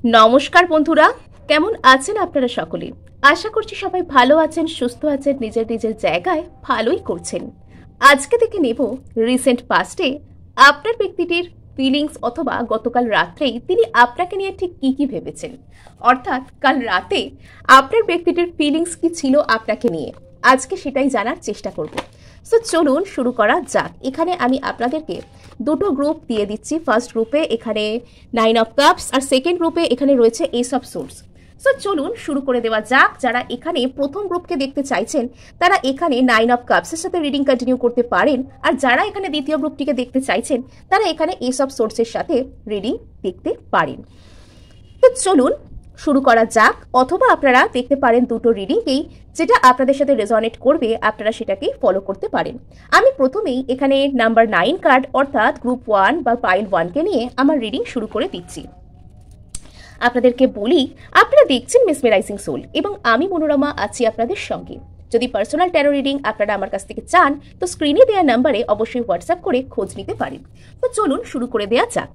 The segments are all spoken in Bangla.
নমস্কার বন্ধুরা, কেমন আছেন আপনারা সকলে? আশা করছি সবাই ভালো আছেন, সুস্থ আছেন, নিজের নিজের জায়গায় ভালোই করছেন। আজকে থেকে নেব রিসেন্ট পাস্টে আপনার ব্যক্তিটির ফিলিংস, অথবা গতকাল রাত্রেই তিনি আপনাকে নিয়ে ঠিক কি কি ভেবেছেন, অর্থাৎ কাল রাতে আপনার ব্যক্তিটির ফিলিংস কি ছিল আপনাকে নিয়ে। আজকে সেটাই জানার চেষ্টা করব। সো চলুন শুরু করা যাক। এখানে আমি আপনাদেরকে দুটো গ্রুপ দিয়ে দিচ্ছি। ফার্স্ট গ্রুপে এখানে 9 অফ কাপস, আর সেকেন্ড গ্রুপে এখানে রয়েছে এস অফ সোর্স। সো চলুন শুরু করে দেওয়া যাক। যারা এখানে প্রথম গ্রুপকে দেখতে চাইছেন তারা এখানে 9 অফ কাপসের সাথে রিডিং কন্টিনিউ করতে পারেন, আর যারা এখানে দ্বিতীয় গ্রুপটিকে দেখতে চাইছেন তারা এখানে এস অফ সোর্সের সাথে রিডিং দেখতে পারেন। তো চলুন শুরু করা যাক। অথবা আপনারা দেখতে পারেন দুটো রিডিংকেই, যেটা আপনাদের সাথে রেজনেট করবে আপনারা সেটাকেই ফলো করতে পারেন। আমি প্রথমেই এখানে নাম্বার 9 কার্ড অর্থাৎ গ্রুপ 1 বা পাইল 1কে নিয়ে আমার রিডিং শুরু করে দিচ্ছি। আপনাদেরকে বলি, আপনারা দেখছেন মেসমেরাইজিং সোল এবং আমি মনোরমা আছি আপনাদের সঙ্গে। যদি পার্সোনাল ট্যারো রিডিং আপনারা আমার কাছ থেকে চান তো স্ক্রিনে দেওয়া নাম্বারে অবশ্যই হোয়াটসঅ্যাপ করে খোঁজ নিতে পারেন। তো চলুন শুরু করে দেওয়া যাক।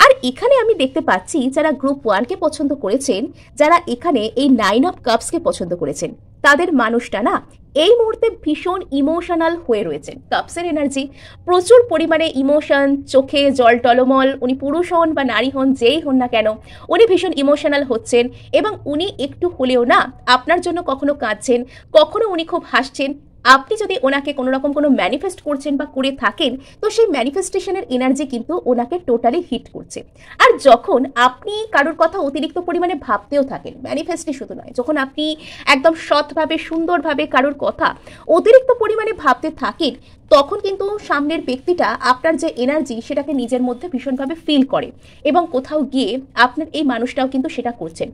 আর এখানে আমি দেখতে পাচ্ছি যারা গ্রুপ 1কে পছন্দ করেছেন, যারা এখানে এই 9 অফ কাপসকে পছন্দ করেছেন, তাদের মানুষটা না এই মুহূর্তে ভীষণ ইমোশনাল হয়ে রয়েছেন। কাপসের এনার্জি, প্রচুর পরিমাণে ইমোশন, চোখে জল টলমল। উনি পুরুষ হন বা নারী হন, যেই হন না কেন, উনি ভীষণ ইমোশনাল হচ্ছেন এবং উনি একটু হলেও না আপনার জন্য কখনো কাঁদছেন, কখনো উনি খুব হাসছেন। আপনি যদি ওনাকে কোনো রকম কোনো ম্যানিফেস্ট করছেন বা করে থাকেন তো সেই ম্যানিফেস্টেশনের এনার্জি কিন্তু ওনাকে টোটালি হিট করছে। আর যখন আপনি কারোর কথা অতিরিক্ত পরিমাণে ভাবতেও থাকেন, ম্যানিফেস্টই শুধু নয়, যখন আপনি একদম সৎভাবে সুন্দরভাবে কারোর কথা অতিরিক্ত পরিমাণে ভাবতে থাকেন, তখন কিন্তু সামনের ব্যক্তিটা আপনার যে এনার্জি সেটাকে নিজের মধ্যে ভীষণভাবে ফিল করে এবং কোথাও গিয়ে আপনার এই মানুষটাও কিন্তু সেটা করছেন।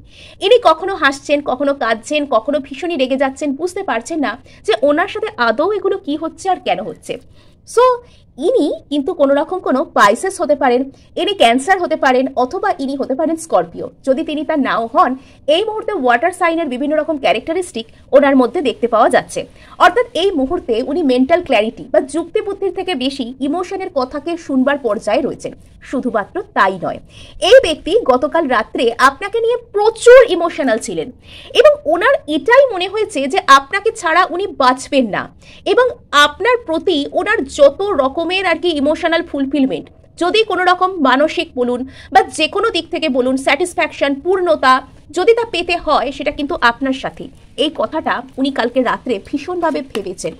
ইনি কখনো হাসছেন, কখনো কাঁদছেন, কখনো ভীষণই রেগে যাচ্ছেন, বুঝতে পারছেন না যে ওনার সাথে আদৌ এগুলো কি হচ্ছে আর কেন হচ্ছে। সো ইনি কিন্তু কোনো রকম কোনো পাইসেস হতে পারেন, ইনি ক্যান্সার হতে পারেন, অথবা ইনি হতে পারেন স্করপিও। যদি তিনি তা নাও হন, এই মুহূর্তে ওয়াটার সাইনের বিভিন্ন রকম ক্যারেক্টারিস্টিক ওনার মধ্যে দেখতে পাওয়া যাচ্ছে। অর্থাৎ এই মুহূর্তে উনি মেন্টাল ক্ল্যারিটি বা যুক্তি বুদ্ধির থেকে বেশি ইমোশনের কথাকে শুনবার পর্যায়ে রয়েছেন। শুধুমাত্র তাই নয়, এই ব্যক্তি গতকাল রাত্রে আপনাকে নিয়ে প্রচুর ইমোশনাল ছিলেন এবং ওনার এটাই মনে হয়েছে যে আপনাকে ছাড়া উনি বাঁচবেন না, এবং আপনার প্রতি ওনার যত রকমের আর কি ইমোশনাল ফুলফিলমেন্ট, যদি কোনো রকম মানসিক বলুন বা যে কোনো দিক থেকে বলুন, স্যাটিসফ্যাকশন, পূর্ণতা যদি তা পেতে হয়, সেটা কিন্তু আপনার সাথে। এই কথাটা উনি কালকে রাত্রে ভীষণভাবে ভেবেছেন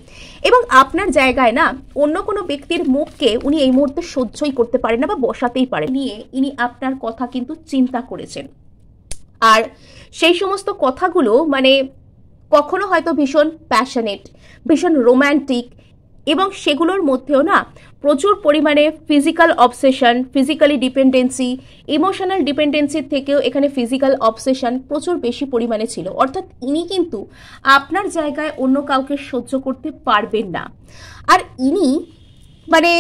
এবং আপনার জায়গায় না অন্য কোনো ব্যক্তির মুখকে উনি এই মুহূর্তে সহ্যই করতে পারেন না বা বসাতেই পারেন নিয়ে ইনি আপনার কথা কিন্তু চিন্তা করেছেন। আর সেই সমস্ত কথাগুলো মানে কখনো হয়তো ভীষণ প্যাশনেট, ভীষণ রোম্যান্টিক, এবং সেগুলোর মধ্যেও না প্রচুর পরিমাণে physical obsession, physically dependency, emotional ডিপেন্ডেন্সির থেকেও এখানে ফিজিক্যাল অবসেশন প্রচুর বেশি পরিমাণে ছিল। অর্থাৎ ইনি কিন্তু আপনার জায়গায় অন্য কাউকে সহ্য করতে পারবেন না। আর ইনি মানে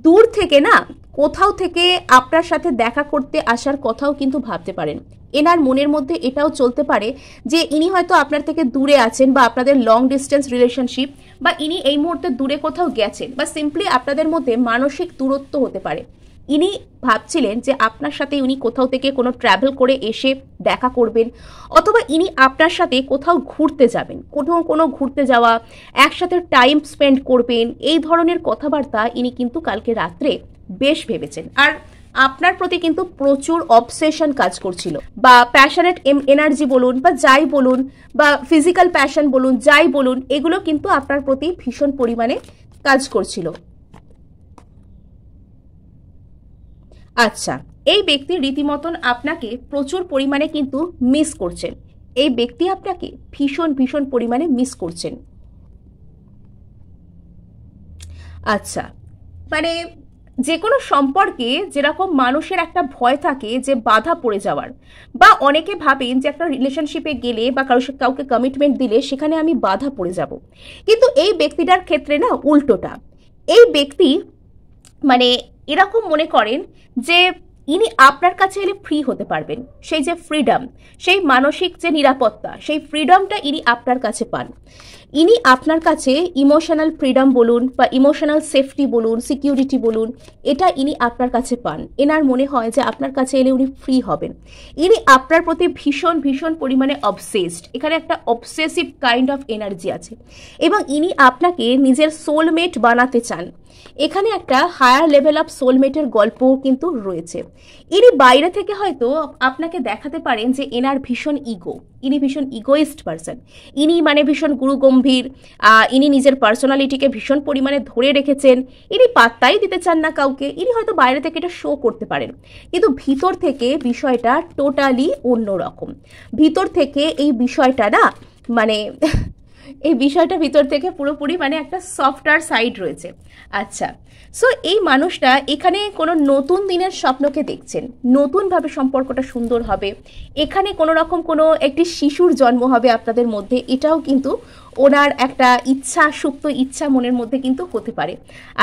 দূর থেকে না কোথাও থেকে আপনার সাথে দেখা করতে আসার কথাও কিন্তু ভাবতে পারেন। এনার মনের মধ্যে এটাও চলতে পারে যে ইনি হয়তো আপনার থেকে দূরে আছেন বা আপনাদের লং ডিস্টেন্স রিলেশনশিপ, বা ইনি এই মুহূর্তে দূরে কোথাও গেছেন, বা সিম্পলি আপনাদের মধ্যে মানসিক দূরত্ব হতে পারে। ইনি ভাবছিলেন যে আপনার সাথে উনি কোথাও থেকে কোনো ট্রাভেল করে এসে দেখা করবেন, অথবা ইনি আপনার সাথে কোথাও ঘুরতে যাবেন, কোনো ঘুরতে যাওয়া, একসাথে টাইম স্পেন্ড করবেন, এই ধরনের কথাবার্তা ইনি কিন্তু কালকে রাত্রে বেশ ভেবেছেন। আর আপনার প্রতি কিন্তু প্রচুর অবসেশন কাজ করছিল, বা প্যাশনেট এনার্জি বলুন বা যাই বলুন, বা ফিজিক্যাল প্যাশন বলুন, যাই বলুন, এগুলো কিন্তু আপনার প্রতি ভীষণ পরিমাণে কাজ করছিল। আচ্ছা, এই ব্যক্তি রীতিমতন আপনাকে প্রচুর পরিমাণে কিন্তু মিস করছেন। এই ব্যক্তি আপনাকে ভীষণ ভীষণ পরিমাণে মিস করছেন। আচ্ছা, মানে যে কোনো সম্পর্কে যেরকম মানুষের একটা ভয় থাকে যে বাধা পড়ে যাওয়ার, বা অনেকে ভাবেন যে একটা রিলেশনশিপে গেলে বা কাউকে কমিটমেন্ট দিলে সেখানে আমি বাধা পড়ে যাব, কিন্তু এই ব্যক্তিটার ক্ষেত্রে না উল্টোটা। এই ব্যক্তি মানে এরকম মনে করেন যে ইনি আপনার কাছে এলে ফ্রি হতে পারবেন। সেই যে ফ্রিডম, সেই মানসিক যে নিরাপত্তা, সেই ফ্রিডমটা ইনি আপনার কাছে পান। ইনি আপনার কাছে ইমোশনাল ফ্রিডম বলুন বা ইমোশনাল সেফটি বলুন, সিকিউরিটি বলুন, এটা ইনি আপনার কাছে পান। এনার মনে হয় যে আপনার কাছে এলে উনি ফ্রি হবেন। ইনি আপনার প্রতি ভীষণ ভীষণ পরিমাণে অবসেসড। এখানে একটা অবসেসিভ কাইন্ড অফ এনার্জি আছে এবং ইনি আপনাকে নিজের সোলমেট বানাতে চান। এখানে একটা হায়ার লেভেল অফ সোলমেটের গল্প কিন্তু রয়েছে। ইনি বাইরে থেকে হয়তো আপনাকে দেখাতে পারেন যে এনার ভীষণ ইগো, ইনি ভীষণ ইগোইস্ট পারসন, ইনি মানে ভীষণ গুরুগম্ভীর, ইনি নিজের পার্সোনালিটিকে ভীষণ পরিমাণে ধরে রেখেছেন, ইনি পাত্তাই দিতে চান না কাউকে। ইনি হয়তো বাইরে থেকে এটা শো করতে পারেন, কিন্তু ভিতর থেকে বিষয়টা টোটালি অন্যরকম। ভিতর থেকে এই বিষয়টা না মানে এই বিষয়টা ভিতর থেকে পুরোপুরি মানে একটা সফটওয়্যার সাইড রয়েছে। আচ্ছা, সো এই মানুষটা এখানে কোনো নতুন দিনের স্বপ্নকে দেখছেন, নতুনভাবে সম্পর্কটা সুন্দর হবে, এখানে কোনো রকম কোনো একটি শিশুর জন্ম হবে আপনাদের মধ্যে, এটাও কিন্তু ওনার একটা ইচ্ছা, সুপ্ত ইচ্ছা মনের মধ্যে কিন্তু হতে পারে।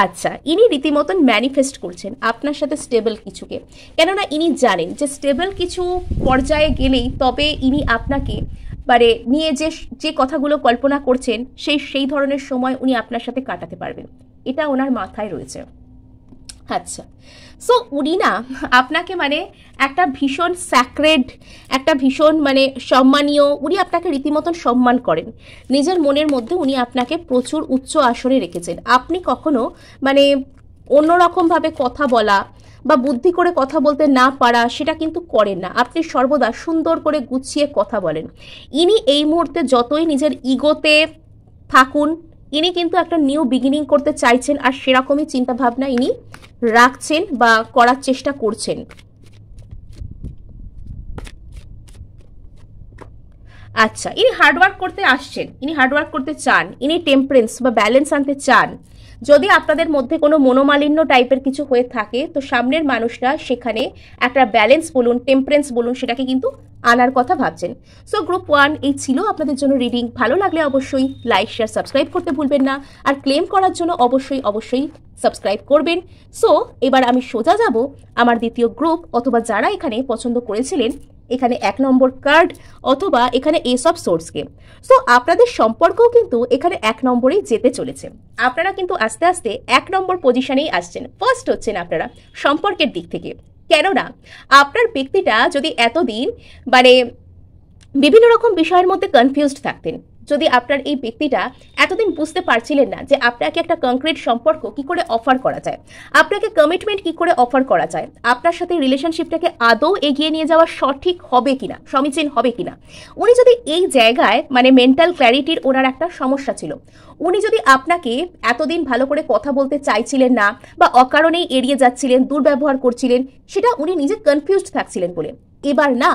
আচ্ছা, ইনি রীতিমতন ম্যানিফেস্ট করছেন আপনার সাথে স্টেবল কিছুকে, কেননা ইনি জানেন যে স্টেবল কিছু পর্যায়ে গেলেই তবে ইনি আপনাকে মানে নিয়ে যে কথাগুলো কল্পনা করছেন সেই ধরনের সময় উনি আপনার সাথে কাটাতে পারবেন, এটা ওনার মাথায় রয়েছে। আচ্ছা, সো উনি না আপনাকে মানে একটা ভীষণ স্যাক্রেড, একটা ভীষণ মানে সম্মানীয়, উনি আপনাকে রীতিমতন সম্মান করেন। নিজের মনের মধ্যে উনি আপনাকে প্রচুর উচ্চ আসনে রেখেছেন। আপনি কখনো মানে অন্যরকমভাবে কথা বলা বা বুদ্ধি করে কথা বলতে না পারা সেটা কিন্তু করেন না। আপনি সর্বদা সুন্দর করে গুছিয়ে কথা বলেন। ইনি এই মুহূর্তে যতই নিজের ইগোতে থাকুন, ইনি কিন্তু একটা নিউ বিগিনিং করতে চাইছেন, আর সেরকমই চিন্তাভাবনা ইনি রাখছেন বা করার চেষ্টা করছেন। আচ্ছা, ইনি হার্ডওয়ার্ক করতে আসছেন, ইনি হার্ডওয়ার্ক করতে চান, ইনি টেম্পারেন্স বা ব্যালেন্স আনতে চান। যদি আপনাদের মধ্যে কোনো মনোমালিন্য টাইপের কিছু হয়ে থাকে তো সামনের মানুষটা সেখানে একটা ব্যালেন্স বলুন, টেম্পারেন্স বলুন, সেটাকে কিন্তু আনার কথা ভাবছেন। সো গ্রুপ 1 এই ছিল আপনাদের জন্য রিডিং। ভালো লাগলে অবশ্যই লাইক, শেয়ার, সাবস্ক্রাইব করতে ভুলবেন না, আর ক্লেম করার জন্য অবশ্যই সাবস্ক্রাইব করবেন। সো এবার আমি সোজা যাব আমার দ্বিতীয় গ্রুপ, অথবা যারা এখানে পছন্দ করেছিলেন এখানে 1 নম্বর কার্ড অথবা এখানে এস অফ সোর্সকে। সো আপনাদের সম্পর্কও কিন্তু এখানে 1 নম্বরেই যেতে চলেছে। আপনারা কিন্তু আস্তে আস্তে 1 নম্বর পজিশনেই আসছেন, ফার্স্ট হচ্ছেন আপনারা সম্পর্কের দিক থেকে। কেননা আপনার ব্যক্তিটা যদি এতদিন মানে বিভিন্ন রকম বিষয়ের মধ্যে কনফিউজড থাকতেন, যদি আপনার এই ব্যক্তিটা এতদিন বুঝতে পারছিলেন না যে আপনাকে একটা কংক্রিট সম্পর্ক কি করে অফার করা যায়, আপনাকে কমিটমেন্ট কি করে অফার করা যায়, আপনার সাথে রিলেশনশিপটাকে আদৌ এগিয়ে নিয়ে যাওয়া সঠিক হবে কিনা, সমীচীন হবে কিনা, উনি যদি এই জায়গায় মানে মেন্টাল ক্ল্যারিটির ওনার একটা সমস্যা ছিল, উনি যদি আপনাকে এতদিন ভালো করে কথা বলতে চাইছিলেন না বা অকারণেই এড়িয়ে যাচ্ছিলেন, দুর্ব্যবহার করছিলেন, সেটা উনি নিজে কনফিউজড থাকছিলেন বলে, এবার না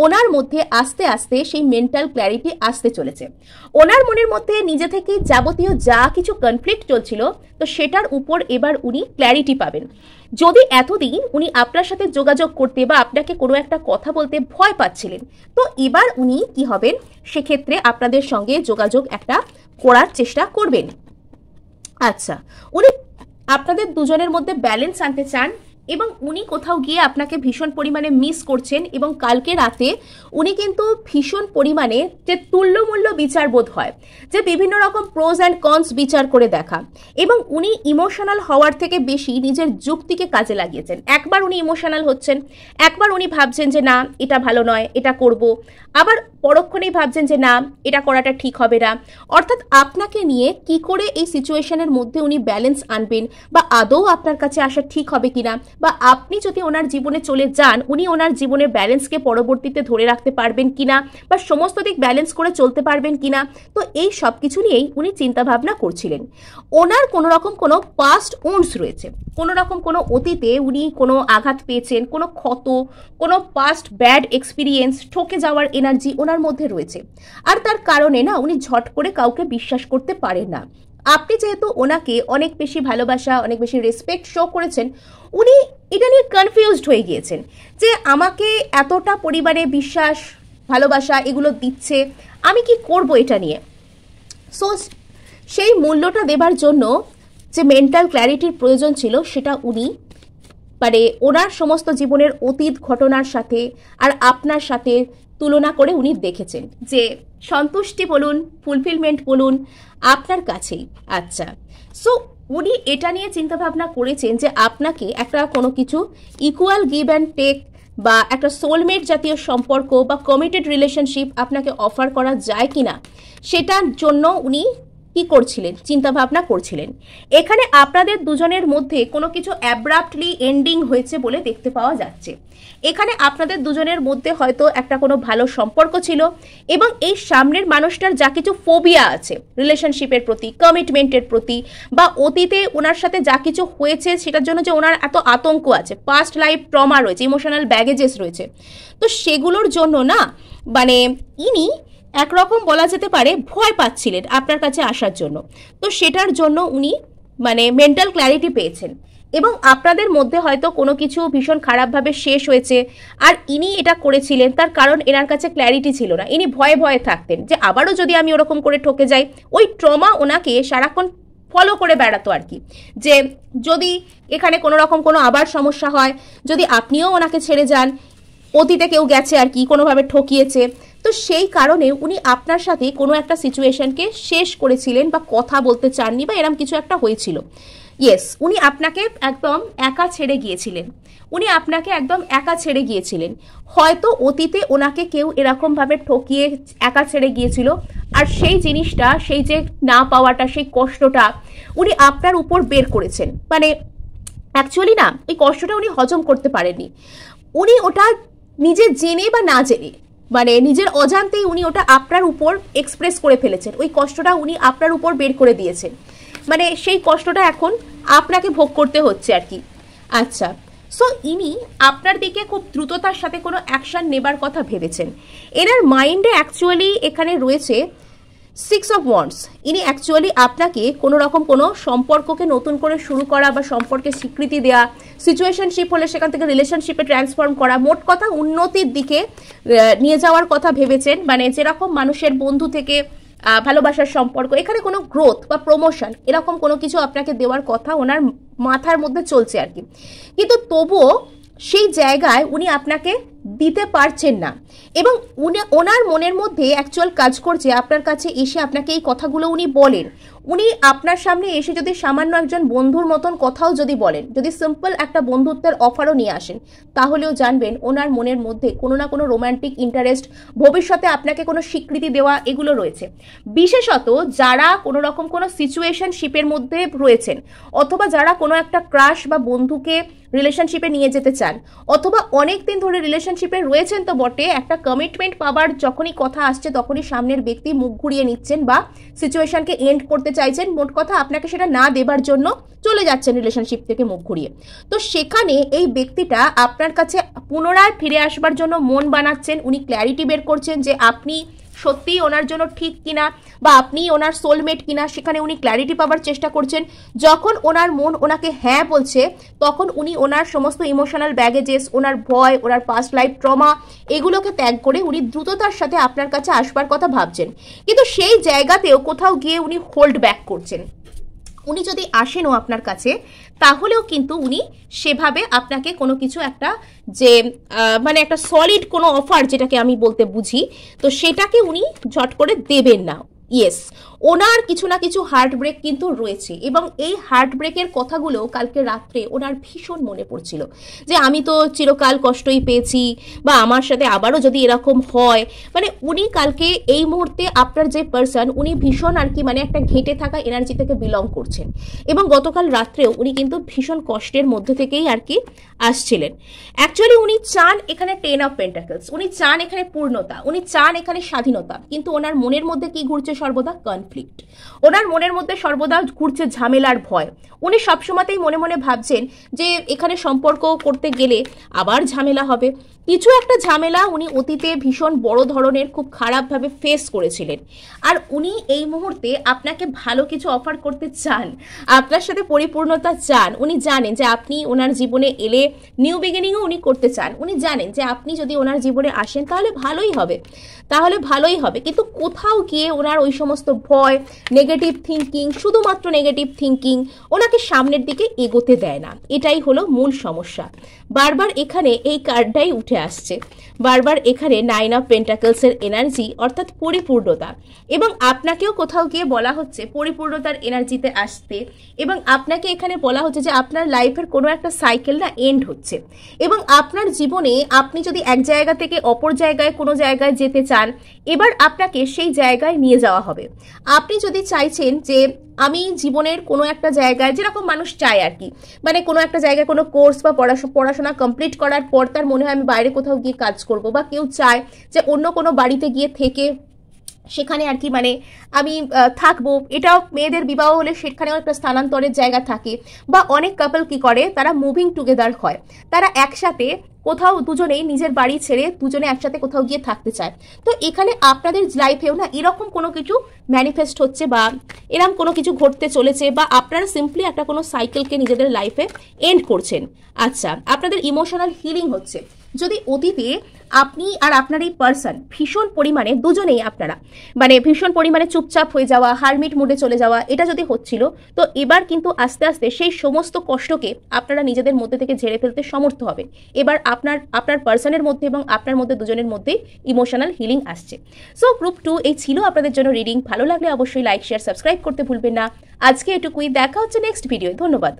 ওনার মধ্যে আস্তে আস্তে সেই মেন্টাল ক্ল্যারিটি আসতে চলেছে। ওনার মনের মধ্যে নিজে থেকে যাবতীয় যা কিছু কনফ্লিক্ট চলছিল তো সেটার উপর এবার উনি ক্ল্যারিটি পাবেন। যদি এতদিন উনি আপনার সাথে যোগাযোগ করতে বা আপনাকে কোনো একটা কথা বলতে ভয় পাচ্ছিলেন, তো এবার উনি কি হবেন, সেক্ষেত্রে আপনাদের সঙ্গে যোগাযোগ একটা করার চেষ্টা করবেন। আচ্ছা, উনি আপনাদের দুজনের মধ্যে ব্যালেন্স আনতে চান এবং উনি কোথাও গিয়ে আপনাকে ভীষণ পরিমাণে মিস করছেন, এবং কালকে রাতে উনি কিন্তু ভীষণ পরিমাণে যে তুল্যমূল্য বিচার বোধ হয়, যে বিভিন্ন রকম প্রোজ অ্যান্ড কনস বিচার করে দেখা, এবং উনি ইমোশনাল হওয়ার থেকে বেশি নিজের যুক্তিকে কাজে লাগিয়েছেন। একবার উনি ইমোশনাল হচ্ছেন, একবার উনি ভাবছেন যে না এটা ভালো নয়, এটা করব, আবার পরক্ষণেই ভাবছেন যে না এটা করাটা ঠিক হবে না। অর্থাৎ আপনাকে নিয়ে কি করে এই সিচুয়েশনের মধ্যে উনি ব্যালেন্স আনবেন, বা আদৌ আপনার কাছে আসা ঠিক হবে কিনা, বা আপনি যদি ওনার জীবনে চলে যান উনি ওনার জীবনের ব্যালেন্সকে পরবর্তীতে ধরে রাখতে পারবেন কিনা, বা সমস্ত দিক ব্যালেন্স করে চলতে পারবেন কিনা। তো এই সব কিছু নিয়েই উনি চিন্তা ভাবনা করছিলেন। ওনার কোনো রকম কোনো পাস্ট উন্ডস রয়েছে, কোনো রকম কোনো অতীতে উনি কোনো আঘাত পেয়েছেন, কোনো ক্ষত, কোনো পাস্ট ব্যাড এক্সপিরিয়েন্স, ঠকে যাওয়ার এনার্জি ওনার মধ্যে রয়েছে। আর তার কারণে না উনি ঝট করে কাউকে বিশ্বাস করতে পারেন না। আপনি যেহেতু ওনাকে অনেক বেশি ভালোবাসা, অনেক বেশি রেসপেক্ট শো করেছেন, উনি এটা নিয়ে কনফিউজড হয়ে গিয়েছেন যে আমাকে এতটা পরিবারে বিশ্বাস, ভালোবাসা এগুলো দিচ্ছে, আমি কি করব এটা নিয়ে। সো সেই মূল্যটা দেবার জন্য যে মেন্টাল ক্ল্যারিটির প্রয়োজন ছিল সেটা উনি মানে ওনার সমস্ত জীবনের অতীত ঘটনার সাথে আর আপনার সাথে তুলনা করে উনি দেখেছেন যে সন্তুষ্টি বলুন, ফুলফিলমেন্ট বলুন আপনার কাছেই। আচ্ছা, সো উনি এটা নিয়ে চিন্তাভাবনা করেছেন যে আপনাকে একটা কোনো কিছু ইকুয়াল গিভ অ্যান্ড টেক বা একটা সোলমেট জাতীয় সম্পর্ক বা কমিটেড রিলেশনশিপ আপনাকে অফার করা যায় কিনা সেটার জন্য উনি কি করছিলেন, চিন্তাভাবনা করছিলেন। এখানে আপনাদের দুজনের মধ্যে কোনো কিছু অ্যাব্রাপ্টলি এন্ডিং হয়েছে বলে দেখতে পাওয়া যাচ্ছে। এখানে আপনাদের দুজনের মধ্যে হয়তো একটা কোনো ভালো সম্পর্ক ছিল এবং এই সামনের মানুষটার যা কিছু ফোবিয়া আছে রিলেশনশিপের প্রতি, কমিটমেন্টের প্রতি বা অতীতে ওনার সাথে যা কিছু হয়েছে সেটার জন্য যে ওনার এত আতঙ্ক আছে, পাস্ট লাইফ ট্রমা রয়েছে, ইমোশনাল ব্যাগেজেস রয়েছে, তো সেগুলোর জন্য না মানে ইনি একরকম বলা যেতে পারে ভয় পাচ্ছিলেন আপনার কাছে আসার জন্য। তো সেটার জন্য উনি মানে মেন্টাল ক্ল্যারিটি পেয়েছেন এবং আপনাদের মধ্যে হয়তো কোনো কিছু ভীষণ খারাপভাবে শেষ হয়েছে আর ইনি এটা করেছিলেন তার কারণ এনার কাছে ক্ল্যারিটি ছিল না। ইনি ভয়ে ভয়ে থাকতেন যে আবারও যদি আমি ওরকম করে ঠকে যাই, ওই ট্রমা ওনাকে সারাক্ষণ ফলো করে বেড়াতো আর কি, যে যদি এখানে কোনো রকম কোনো আবার সমস্যা হয়, যদি আপনিও ওনাকে ছেড়ে যান, অতীতে কেউ গেছে আর কি কোনোভাবে ঠকিয়েছে, তো সেই কারণে উনি আপনার সাথে কোনো একটা সিচুয়েশনকে শেষ করেছিলেন বা কথা বলতে চাননি বা এরকম কিছু একটা হয়েছিল। ইয়েস, উনি আপনাকে একদম একা ছেড়ে গিয়েছিলেন, উনি আপনাকে একদম একা ছেড়ে গিয়েছিলেন। হয়তো অতীতে ওনাকে কেউ এরকমভাবে ঠকিয়ে একা ছেড়ে গিয়েছিল আর সেই জিনিসটা, সেই যে না পাওয়াটা, সেই কষ্টটা উনি আপনার উপর বের করেছেন। মানে অ্যাকচুয়ালি না, ওই কষ্টটা উনি হজম করতে পারেননি, উনি ওটা নিজে জেনে বা না জেনে মানে নিজের অজান্তেই উনি ওটা আপনার উপর এক্সপ্রেস করে ফেলেছেন, ওই কষ্টটা উনি আপনার উপর বের করে দিয়েছেন, মানে সেই কষ্টটা এখন আপনাকে ভোগ করতে হচ্ছে আর কি। আচ্ছা, সো ইনি আপনার দিকে খুব দ্রুততার সাথে কোনো অ্যাকশন নেবার কথা ভেবেছেন। এনার মাইন্ডে অ্যাকচুয়ালি এখানে রয়েছে 6 অফ ওয়ান্ডস। ইনি অ্যাকচুয়ালি আপনাকে কোনো রকম কোনো সম্পর্ককে নতুন করে শুরু করা বা সম্পর্কে স্বীকৃতি দেওয়া, সিচুয়েশনশিপ হলে সেখান থেকে রিলেশনশিপে ট্রান্সফর্ম করা, মোট কথা উন্নতির দিকে নিয়ে যাওয়ার কথা ভেবেছেন। মানে যেরকম মানুষের বন্ধু থেকে ভালোবাসার সম্পর্ক, এখানে কোনো গ্রোথ বা প্রমোশন এরকম কোনো কিছু আপনাকে দেওয়ার কথা ওনার মাথার মধ্যে চলছে আর কি, কিন্তু তবুও সেই জায়গায় উনি আপনাকে দিতে পারছেন না এবং ওনার মনের মধ্যে অ্যাকচুয়াল কাজ করছে আপনার কাছে এসে আপনাকে এই কথাগুলো উনি বলেন। উনি আপনার সামনে এসে যদি সামান্য একজন বন্ধুর মতন কথাও যদি বলেন, যদি সিম্পল একটা বন্ধুত্বের অফারও নিয়ে আসেন, তাহলেও জানবেন ওনার মনের মধ্যে কোনো না কোনো রোম্যান্টিক ইন্টারেস্ট, ভবিষ্যতে আপনাকে কোনো স্বীকৃতি দেওয়া এগুলো রয়েছে। বিশেষত যারা কোনো রকম কোনো সিচুয়েশনশিপের মধ্যে রয়েছেন অথবা যারা কোনো একটা ক্রাশ বা বন্ধুকে রিলেশনশিপে নিয়ে যেতে চান অথবা অনেক দিন ধরে রিলেশনশিপে রয়েছেন তো বটে, একটা কমিটমেন্ট পাবার যখনই কথা আসছে তখনই সামনের ব্যক্তি মুখ ঘুরিয়ে নিচ্ছেন বা সিচুয়েশনকে এন্ড করতে চাইছেন, মোট কথা আপনাকে সেটা না দেবার জন্য চলে যাচ্ছেন রিলেশনশিপ থেকে মুখ ঘুরিয়ে। তো সেখানে এই ব্যক্তিটা আপনার কাছে পুনরায় ফিরে আসবার জন্য মন বানাচ্ছেন, উনি ক্ল্যারিটি বের করছেন যে আপনি সত্যিই ওনার জন্য ঠিক কিনা বা আপনি ওনার সোলমেট কিনা, সেখানে উনি ক্ল্যারিটি পাবার চেষ্টা করছেন। যখন ওনার মন ওনাকে হ্যাঁ বলছে তখন উনি ওনার সমস্ত ইমোশনাল ব্যাগেজেস, ওনার ভয়, ওনার পাস্ট লাইফ ট্রমা এগুলোকে ত্যাগ করে উনি দ্রুততার সাথে আপনার কাছে আসবার কথা ভাবছেন, কিন্তু সেই জায়গাতেও কোথাও গিয়ে উনি হোল্ড ব্যাক করছেন। উনি যদি আসেনও আপনার কাছে তাহলেও কিন্তু উনি সেভাবে আপনাকে কোনো কিছু একটা যে মানে একটা সলিড কোনো অফার যেটাকে আমি বলতে বুঝি, তো সেটাকে উনি ঝট করে দেবেন না। ইয়েস, ওনার কিছু না কিছু হার্ট ব্রেক কিন্তু রয়েছে এবং এই হার্ট ব্রেকের কথাগুলো কালকে রাত্রে ওনার ভীষণ মনে পড়ছিল যে আমি তো চিরকাল কষ্টই পেয়েছি বা আমার সাথে আবারও যদি এরকম হয়, মানে উনি কালকে এই মুহূর্তে আপনার যে পার্সন উনি ভীষণ আর কি মানে একটা ঘেঁটে থাকা এনার্জি থেকে বিলং করছেন এবং গতকাল রাত্রেও উনি কিন্তু ভীষণ কষ্টের মধ্যে থেকেই আর কি আসছিলেন। অ্যাকচুয়ালি উনি চান এখানে 10 অফ পেন্টাকলস, উনি চান এখানে পূর্ণতা, উনি চান এখানে স্বাধীনতা, কিন্তু ওনার মনের মধ্যে কি ঘুরছে সর্বদা? কনফ্লিক্ট। ওনার মনের মধ্যে সর্বদা ঘুরছে ঝামেলার ভয়। উনি সবসময়তেই মনে মনে ভাবছেন যে এখানে সম্পর্ক করতে গেলে আবার ঝামেলা হবে, কিছু একটা ঝামেলা উনি অতীতে ভীষণ বড় ধরনের খুব খারাপভাবে ফেস করেছিলেন আর উনি এই মুহূর্তে আপনাকে ভালো কিছু অফার করতে চান, আপনার সাথে পরিপূর্ণতা চান। উনি জানেন যে আপনি ওনার জীবনে এলে নিউ বিগিনিংও উনি করতে চান, উনি জানেন যে আপনি যদি ওনার জীবনে আসেন তাহলে ভালোই হবে, কিন্তু কোথাও গিয়ে ওনার ওই সমস্ত ভয় ভয়, নেগেটিভ থিঙ্কিং, শুধুমাত্র নেগেটিভ থিঙ্কিং ওনাকে সামনের দিকে এগোতে দেয় না। এটাই হলো মূল সমস্যা। বারবার এখানে এই কার্ডটাই উঠে আসছে, বারবার এখানে 9 অফ পেন্টাকলসের এনার্জি অর্থাৎ পরিপূর্ণতা, এবং আপনাকেও কোথাও গিয়ে বলা হচ্ছে পরিপূর্ণতার এনার্জিতে আসতে, এবং আপনাকে এখানে বলা হচ্ছে যে আপনার লাইফের কোনো একটা সাইকেল না এন্ড হচ্ছে, এবং আপনার জীবনে আপনি যদি এক জায়গা থেকে অপর জায়গায় কোনো জায়গায় যেতে চান, এবার আপনাকে সেই জায়গায় নিয়ে যাওয়া হবে। আপনি যদি চাইছেন যে আমি জীবনের কোনো একটা জায়গায়, যেরকম মানুষ চায় আর কি, মানে কোনো একটা জায়গায় কোনো কোর্স বা পড়াশোনা কমপ্লিট করার পর তার মনে হয় আমি বাইরে কোথাও গিয়ে কাজ করব, বা কেউ চায় যে অন্য কোনো বাড়িতে গিয়ে থেকে সেখানে আর কি মানে আমি থাকবো। এটাও মেয়েদের বিবাহ হলে সেখানেও একটা স্থানান্তরের জায়গা থাকে, বা অনেক কাপল কি করে তারা মুভিং টুগেদার হয়, তারা একসাথে কোথাও দুজনেই নিজের বাড়ি ছেড়ে দুজনে একসাথে কোথাও গিয়ে থাকতে চায়। তো এখানে আপনাদের লাইফেও না এরকম কোনো কিছু ম্যানিফেস্ট হচ্ছে, বা এরকম কোনো কিছু ঘটতে চলেছে, বা আপনারা সিম্পলি একটা কোনো সাইকেলকে নিজেদের লাইফে এন্ড করছেন। আচ্ছা, আপনাদের ইমোশনাল হিলিং হচ্ছে। যদি অতীতে আপনি আর আপনার এই পার্সন ভীষণ পরিমাণে দুজনেই আপনারা মানে ভীষণ পরিমাণে চুপচাপ হয়ে যাওয়া, হারমিট মুডে চলে যাওয়া, এটা যদি হচ্ছিল, তো এবার কিন্তু আস্তে আস্তে সেই সমস্ত কষ্টকে আপনারা নিজেদের মধ্যে থেকে ঝেড়ে ফেলতে সমর্থ হবেন। এবার আপনার পার্সনের মধ্যে এবং আপনার মধ্যে দুজনের মধ্যেই ইমোশনাল হিলিং আসছে। সো গ্রুপ 2 এই ছিল আপনাদের জন্য রিডিং। ভালো লাগলে অবশ্যই লাইক, শেয়ার, সাবস্ক্রাইব করতে ভুলবেন না। আজকে এটুকুই, দেখা হচ্ছে নেক্সট ভিডিও। ধন্যবাদ।